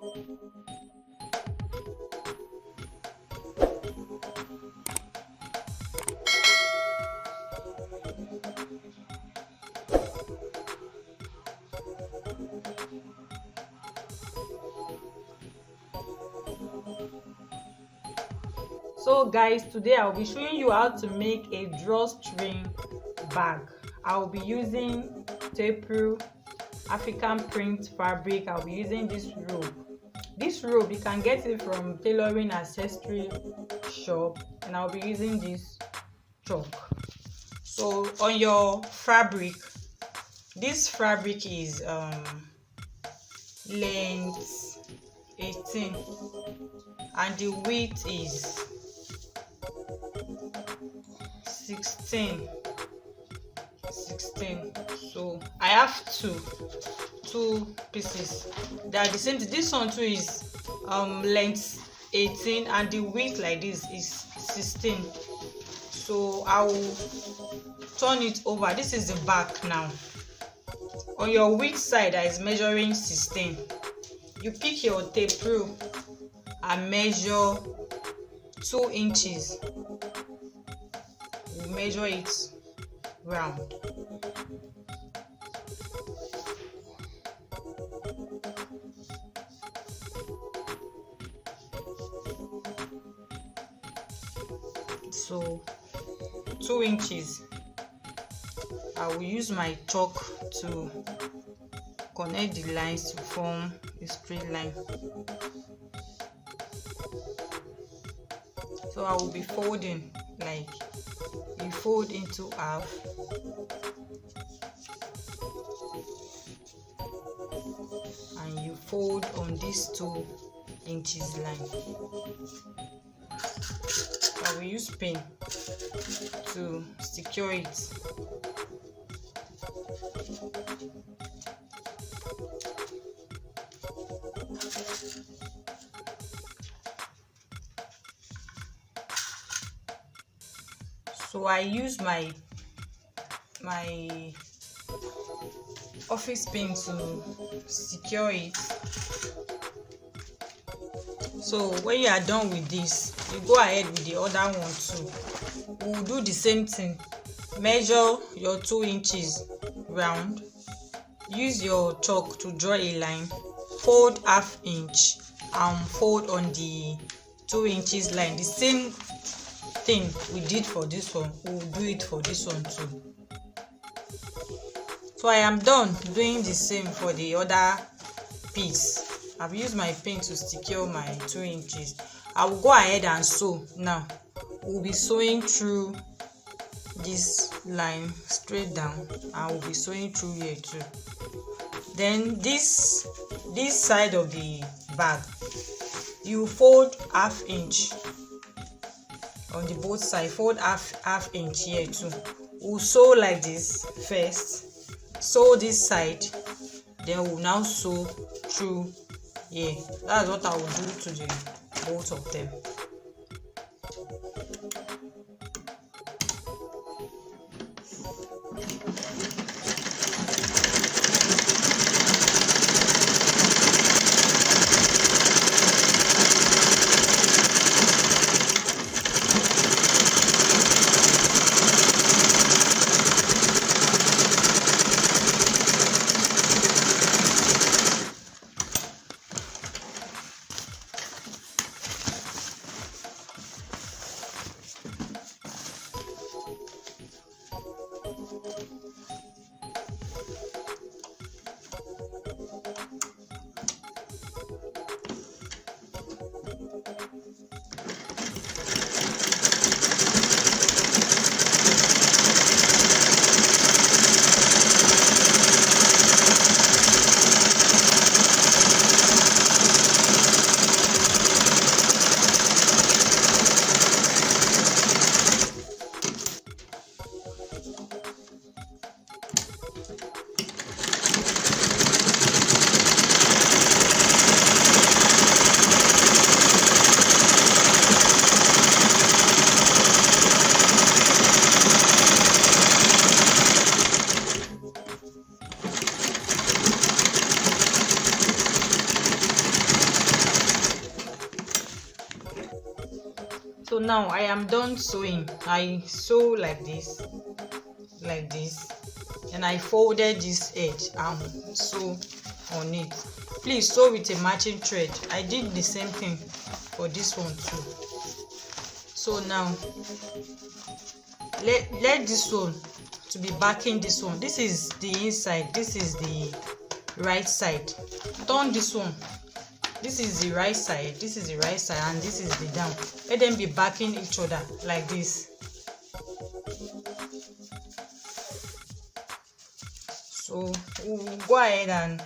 So guys, today I'll be showing you how to make a drawstring bag. I'll be using tape rule, African print fabric. I'll be using this rope. This rope, you can get it from tailoring accessory shop, and I'll be using this chalk. So on your fabric, this fabric is length 18 and the width is 16. So I have two pieces. They are the same. This one too is length 18 and the width like this is 16. So I will turn it over. This is the back now. On your width side that is measuring 16, you pick your tape rule and measure 2 inches. You measure it round. So 2 inches. I will use my chalk to connect the lines to form a straight line. So I will be folding, like you fold into half, and you fold on this 2 inches line. I will use pin to secure it. So I use my office pin to secure it. So when you are done with this, you go ahead with the other one too. We'll do the same thing. Measure your 2 inches round. Use your chalk to draw a line. Fold ½ inch and fold on the 2 inches line. The same thing we did for this one, we'll do it for this one too. So I am done doing the same for the other piece. I've used my pin to secure my 2 inches. I will go ahead and sew now. We'll be sewing through this line straight down, and we'll be sewing through here too. Then this side of the bag, you fold ½ inch on the both side. Fold half inch here too. We'll sew like this first. Sew this side, then we'll now sew through here. That's what I will do to the both of them. now I am done sewing. I sew like this, and I folded this edge and sew on it. Please sew with a matching thread. I did the same thing for this one too. So now let this one to be backing this one. This is the inside, this is the right side. Turn this one. This is the right side, this is the right side, and this is the down. Let them be backing each other like this. So we'll go ahead, and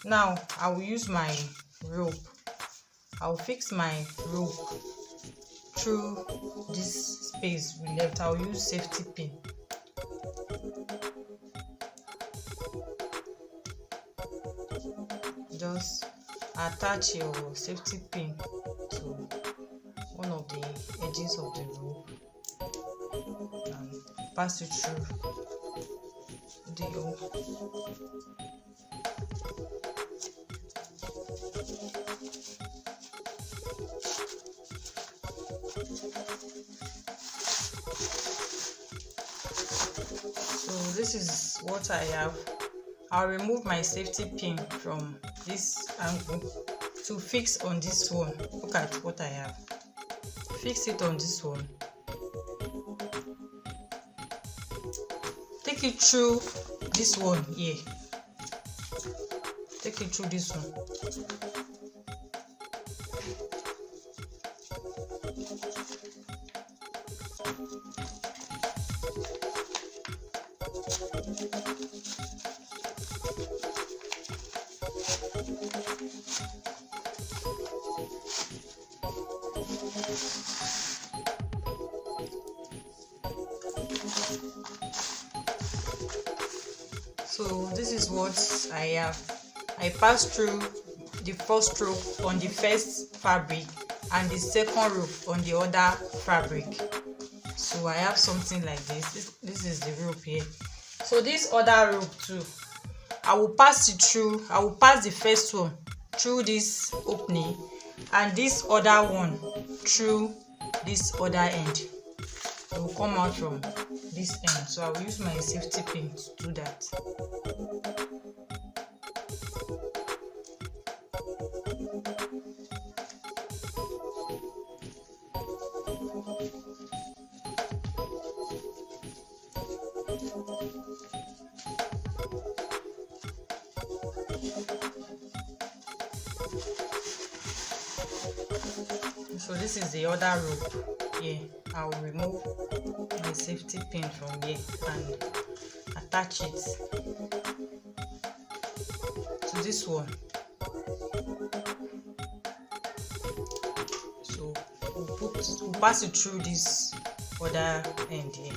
now I will use my rope. I'll fix my rope through this space we left. I'll use safety pin. Just attach your safety pin to one of the edges of the rope and pass it through the hole. So this is what I have. I'll remove my safety pin from this angle to fix on this one. Look at what I have. Fix it on this one. Take it through this one here. Take it through this one. So this is what I have. I passed through the first rope on the first fabric and the second rope on the other fabric. So I have something like this. This is the rope here. So this other rope too, I will pass it through. I will pass the first one through this opening and this other one through this other end. It will come out from this end. So I will use my safety pin to do that. So this is the other rope here. I will remove my safety pin from here and attach it to this one. So we'll pass it through this other end here.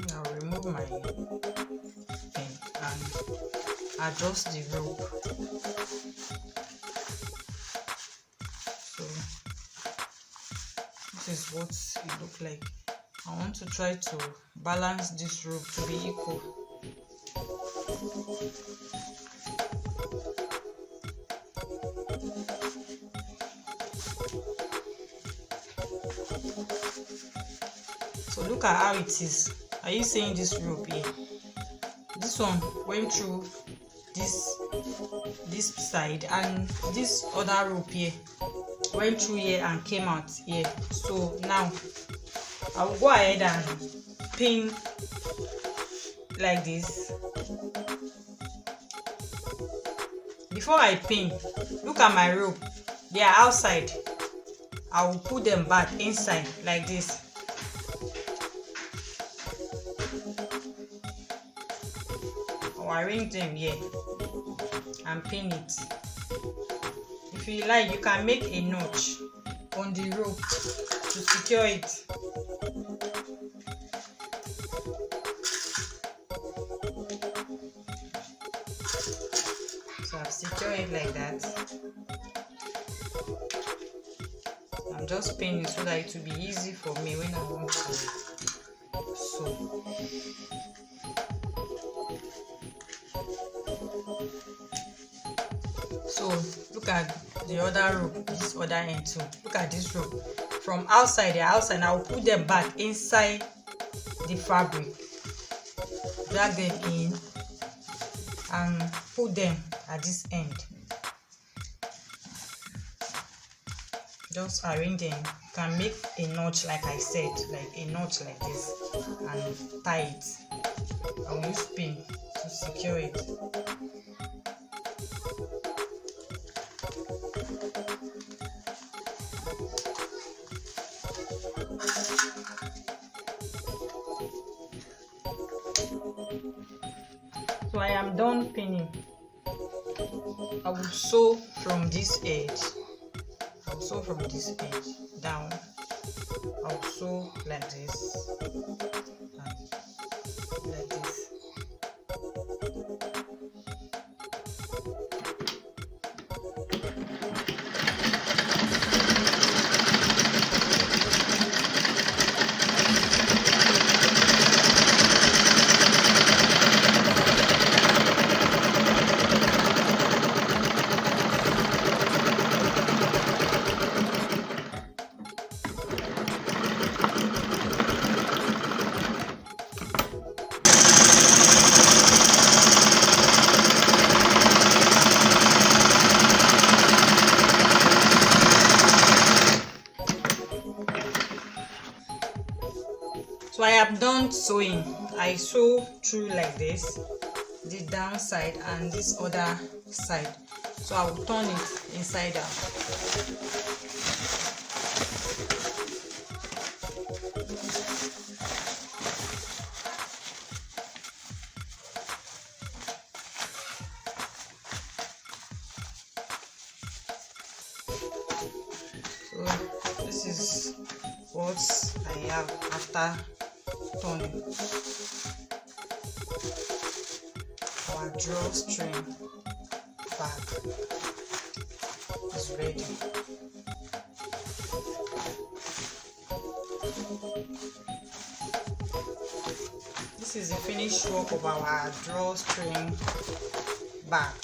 I'll remove my pin and adjust the rope. So this is what it looks like. I want to try to balance this rope to be equal. So look at how it is. Are you seeing this rope here? This one went through this side, and this other rope here went through here and came out here. So now I will go ahead and pin like this. Before I pin, look at my rope. They are outside. I will put them back inside like this. I'll arrange them here and pin it. If if you like, you can make a notch on the rope to secure it. So I've secured it like that. I'm just pinning it so that it will be easy for me when I want to sew. So look at the other rope, this other end too. Look at this rope. From outside, the outside, I will put them back inside the fabric. Drag them in and put them at this end. Just arrange them. You can make a notch like I said, like a notch like this, and tie it. I will use pin to secure it. So I am done pinning. I will sew from this edge. I will sew from this edge down. I will sew like this and like this. So I am done sewing. I sew through like this, the down side and this other side. So I will turn it inside out. So this is what I have after turning. Our drawstring bag is ready. This is the finished work of our drawstring bag.